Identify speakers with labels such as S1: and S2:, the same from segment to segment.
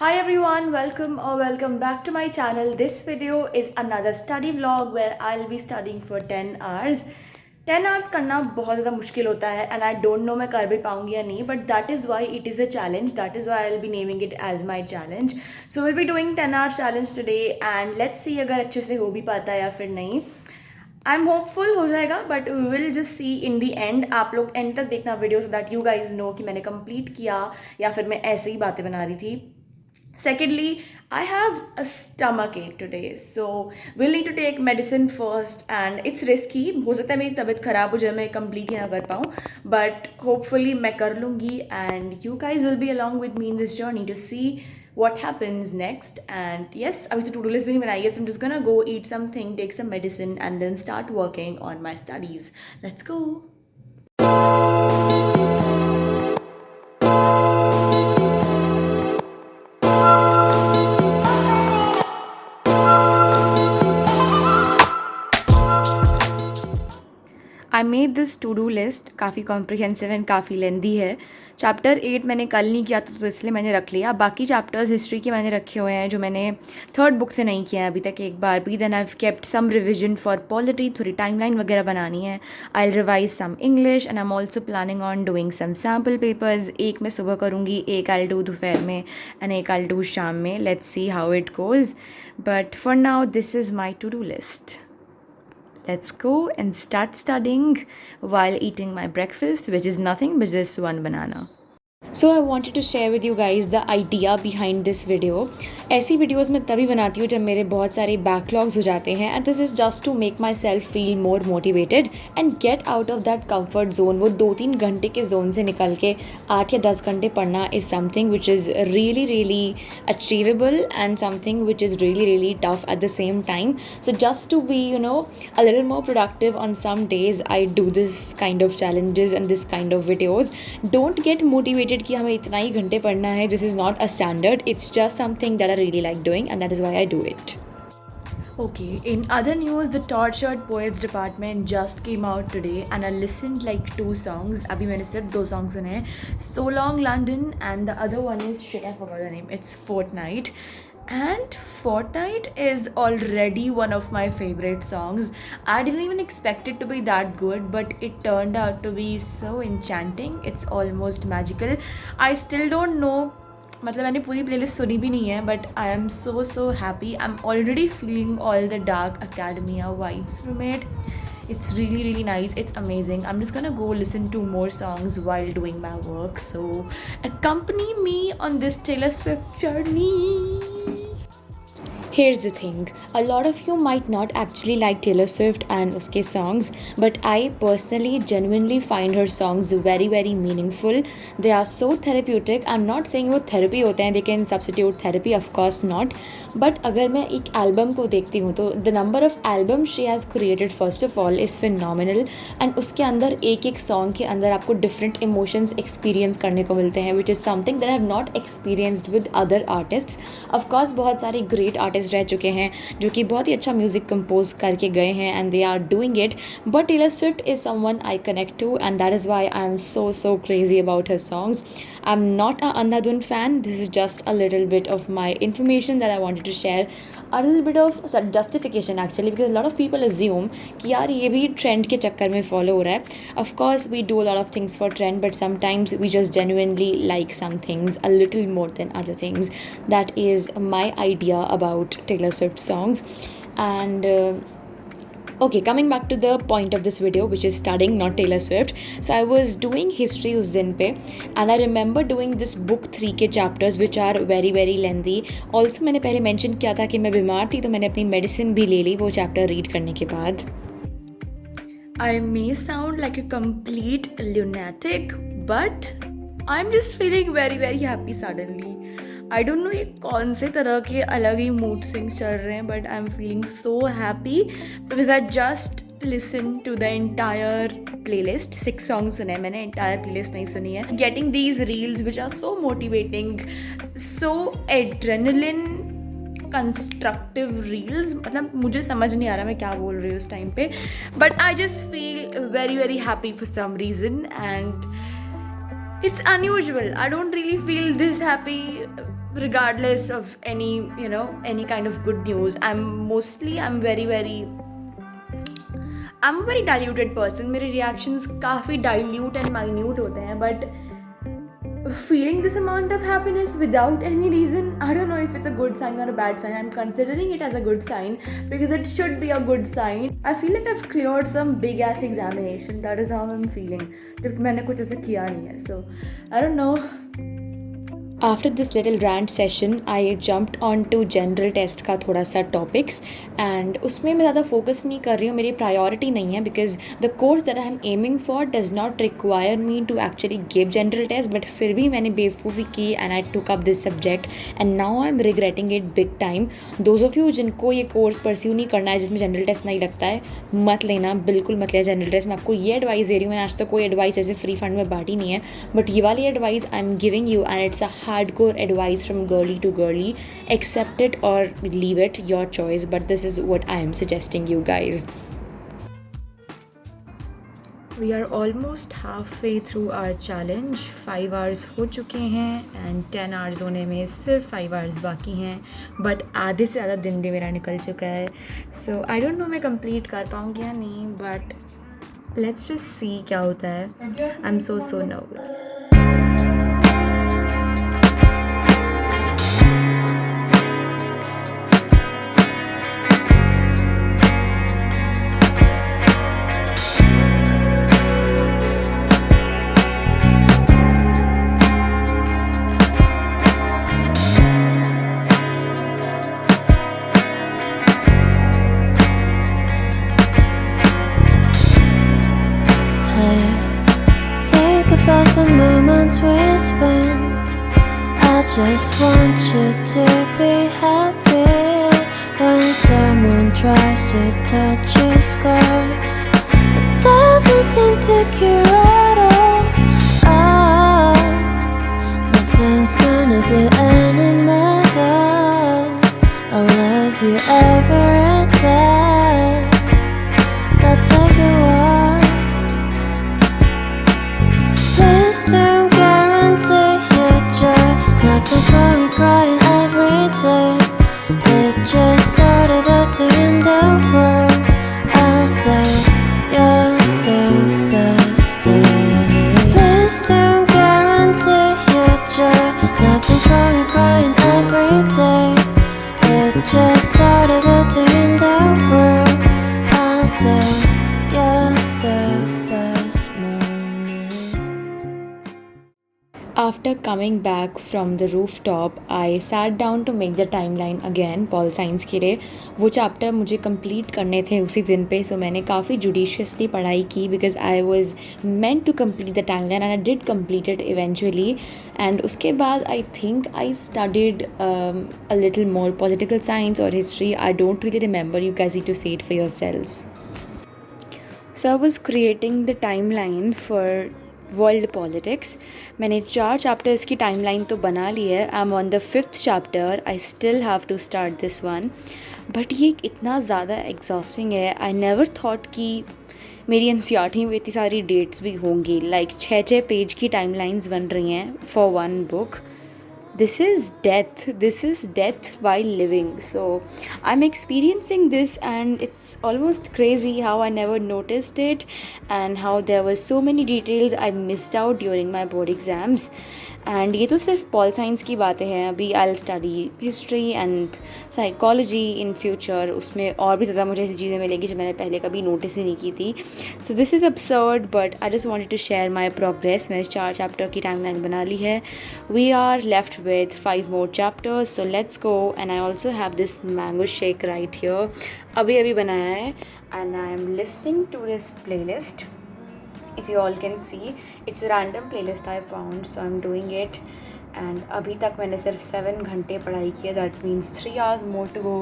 S1: Hi everyone, welcome back to my channel. This video is another study vlog where I'll be studying for 10 hours. 10 hours करना बहुत ज़्यादा मुश्किल होता है and I don't know मैं कर भी पाऊँगी या नहीं, but that is why it is a challenge. That is why I'll be naming it as my challenge. So we'll be doing 10 hours challenge today and let's see अगर अच्छे से हो भी पाता है या फिर नहीं. आई एम होपफुल हो जाएगा but we will just see in the end. आप लोग एंड तक देखना video so that you guys know कि मैंने कंप्लीट किया या फिर मैं ऐसे ही बातें बना रही थी. Secondly, I have a stomach ache today, so we'll need to take medicine first and it's risky. हो सकता है मेरी तबीयत ख़राब हो जाए, मैं कंप्लीट ही ना कर पाऊँ, but hopefully मैं कर लूँगी and you guys will be along with me in this journey to see what happens next. And yes, अभी तो to-do list भी नहीं बनाई है, so I'm just gonna go eat something, take some medicine and then start working on my studies. Let's go. I made this to do list. काफ़ी comprehensive and काफ़ी lengthy है. Chapter 8 मैंने कल नहीं किया तो इसलिए मैंने रख लिया. बाकी चैप्टर्स हिस्ट्री के मैंने रखे हुए हैं जो मैंने थर्ड बुक से नहीं किया है अभी तक एक बार भी. Then I have kept some revision for polity, थोड़ी टाइमलाइन वगैरह बनानी है. I will revise some English and I am also planning on doing some sample papers. एक मैं सुबह करूँगी, एक आई डू दोपहर में एंड एक आई डू शाम में. Let's see how it goes, but for now this is my to do list. Let's go and start studying while eating my breakfast, which is nothing but just one banana. So I wanted to share with you guys the idea behind this video. ऐसी videos मैं तभी बनाती हूँ जब मेरे बहुत सारे backlogs हो जाते हैं and this is just to make myself feel more motivated and get out of that comfort zone. वो 2-3 घंटे के जोन से निकल के 8 या 10 घंटे पढ़ना is something which is really achievable and something which is really tough at the same time. So just to be a little more productive on some days, I do this kind of challenges and this kind of videos. Don't get motivated कि हमें इतना ही घंटे पढ़ना है. This is not a standard. It's just something that I really like doing and that is why I do it. Okay, in other news, the Tortured Poets department just came out today and I listened like 2 songs. अभी मैंने सिर्फ 2 songs सुने हैं. So Long London and the other one is, shit, I forgot the name. It's Fortnight. And Fortnite is already one of my favorite songs. I didn't even expect it to be that good, but it turned out to be so enchanting. It's almost magical. I still don't know, मतलब मैंने पूरी playlist सुनी भी नहीं है, but I am so happy. I'm already feeling all the Dark Academia vibes from it. It's really nice. It's amazing. I'm just gonna go listen to more songs while doing my work. So accompany me on this Taylor Swift journey. Here's the thing, a lot of you might not actually like Taylor Swift and uske songs, but I personally genuinely find her songs very meaningful. They are so therapeutic. I'm not saying वो therapy होते हैं, they can substitute therapy, of course not. But अगर मैं एक album को देखती हूँ तो the number of albums she has created first of all is phenomenal. And उसके अंदर एक song के अंदर आपको different emotions experience करने को मिलते हैं, which is something that I have not experienced with other artists. Of course बहुत सारे great artists रह चुके हैं जो कि बहुत ही अच्छा म्यूज़िक कंपोज करके गए हैं and they are doing it, but Taylor Swift is someone I connect to and that is why I am so crazy about her songs. I'm not a Andhadhun fan. This is just a little bit of my information that I wanted to share. A little bit of justification actually, because a lot of people assume कि यार ये भी trend के चक्कर में follow हो रहा है. Of course we do a lot of things for trend, but sometimes we just genuinely like some things a little more than other things. That is my idea about Taylor Swift songs. And okay, coming back to the point of this video, which is studying, not Taylor Swift. So I was doing history उस दिन पे and I remember doing this book 3 के chapters which are very lengthy. Also मैंने पहले mention किया था कि मैं बीमार थी तो मैंने अपनी medicine भी ले ली वो chapter read करने के बाद. I may sound like a complete lunatic, but I'm just feeling very happy suddenly. I don't know ये कौन से तरह के अलग ही मूड स्विंग्स चल रहे हैं, but I am feeling so happy because I just listen to the entire playlist. 6 songs सुने हैं मैंने, एंटायर प्लेलिस्ट नहीं सुनी है. Getting these reels which are so motivating, so adrenaline constructive reels. मतलब मुझे समझ नहीं आ रहा मैं क्या बोल रही हूँ उस टाइम पे, but I just feel very happy for some reason and it's unusual. I don't really feel this happy regardless of any kind of good news. I'm a very diluted person. मेरे reactions काफ़ी dilute and minute होते हैं, but feeling this amount of happiness without any reason, I don't know if it's a good sign or a bad sign. I'm considering it as a good sign because it should be a good sign. I feel like I've cleared some big ass examination. That is how I'm feeling. जबकि मैंने कुछ ऐसा किया नहीं है. So I don't know. After this little rant session, I jumped on to general test का थोड़ा सा topics and उसमें मैं ज़्यादा focus नहीं कर रही हूँ, मेरी priority नहीं है because the course that I am aiming for does not require me to actually give general test, but फिर भी मैंने बेवकूफ़ी की and I took up this subject and now I'm regretting it big time. Those of you जिनको ये course pursue नहीं करना है जिसमें general test नहीं लगता है, मत लेना, बिल्कुल मत लेना general test. मैं आपको ये advice दे रही हूँ, मैंने आज तक कोई advice ऐसे free fund में बांटी नहीं है, but ये वाली advice I'm giving you and it's a hardcore advice from girly to girly. Accept it or leave it, your choice, but this is what I am suggesting you guys. We are almost halfway through our challenge. 5 hours हो चुके हैं and 10 hours होने में सिर्फ 5 hours बाकी हैं, but आधे से ज़्यादा दिन भी मेरा निकल चुका है. So I don't know मैं complete कर पाऊँगी या नहीं, but let's just see क्या होता है. I'm so nervous.
S2: About the moments we spent, I just want you to be happy. When someone tries to touch your scars, it doesn't seem to cure at all. Nothing's gonna be any better. I'll love you every day. Let's take a walk. Don't guarantee your joy. Nothing's wrong with crying every day. It's just sort of a thing in the world. I'll say you're the destiny. Please don't guarantee your joy. Nothing's wrong with crying every day. It's just sort of a thing in the world. I'll say you're the best moment.
S1: After coming back from the rooftop, I sat down to make the timeline again, Pol Science के लिए. वो chapter मुझे complete करने थे उसी दिन पे, सो मैंने काफ़ी जुडिशियसली पढ़ाई की because I was meant to complete the timeline and I did complete it eventually. And उसके बाद I think I studied a little more political science or history. I don't really remember. You guys need to say it for yourselves. So I was creating the timeline for world politics. मैंने 4 chapters की timeline तो बना ली है. I am on the 5th chapter. I still have to start this one, but ये इतना ज़्यादा exhausting है. आई नेवर थॉट कि मेरी एनसीईआरटी में इतनी सारी डेट्स भी होंगी. लाइक 6 पेज की टाइमलाइंस बन रही हैं for one book. This is death while living. So I'm experiencing this and it's almost crazy how I never noticed it and how there were so many details I missed out during my board exams. And ये तो सिर्फ pol science की बातें हैं. अभी I will study history and psychology in future. उसमें और भी ज़्यादा मुझे ऐसी चीज़ें मिलेंगी जो मैंने पहले कभी नोटिस ही नहीं की थी. So this is absurd but I just wanted to share my progress. मैंने 4 चैप्टर की टाइमलाइन बना ली है. We are left with 5 more chapters, so let's go. And I also have this mango shake right here. अभी बनाया है and I am listening to this playlist. If you all can see, it's a random playlist I found, so I'm doing it. And अभी तक मैंने सिर्फ 7 घंटे पढ़ाई की है. That means 3 hours more to go.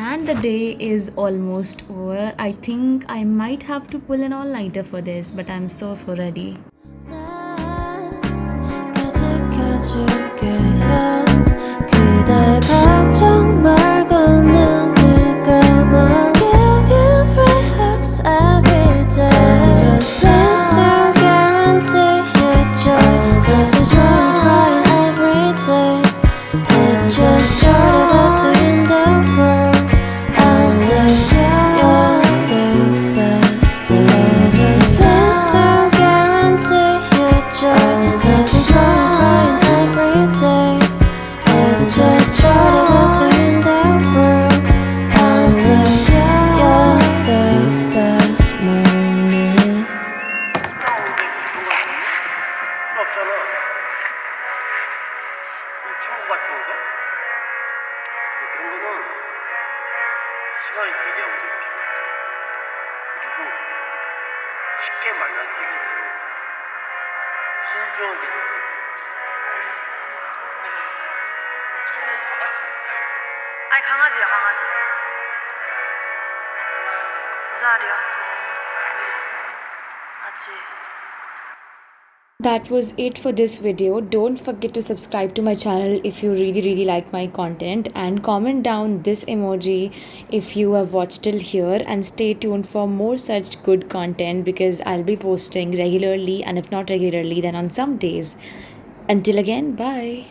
S1: And the day is almost over. I think I might have to pull an all-nighter for this, but I'm so ready.
S2: Nothing's wrong with crying every day.
S3: 신중하게
S4: 아니 강아지야 강아지. 2살이야. 아직.
S1: That was it for this video. Don't forget to subscribe to my channel if you really like my content, and comment down this emoji if you have watched till here, and stay tuned for more such good content because I'll be posting regularly, and if not regularly then on some days. Until again, bye.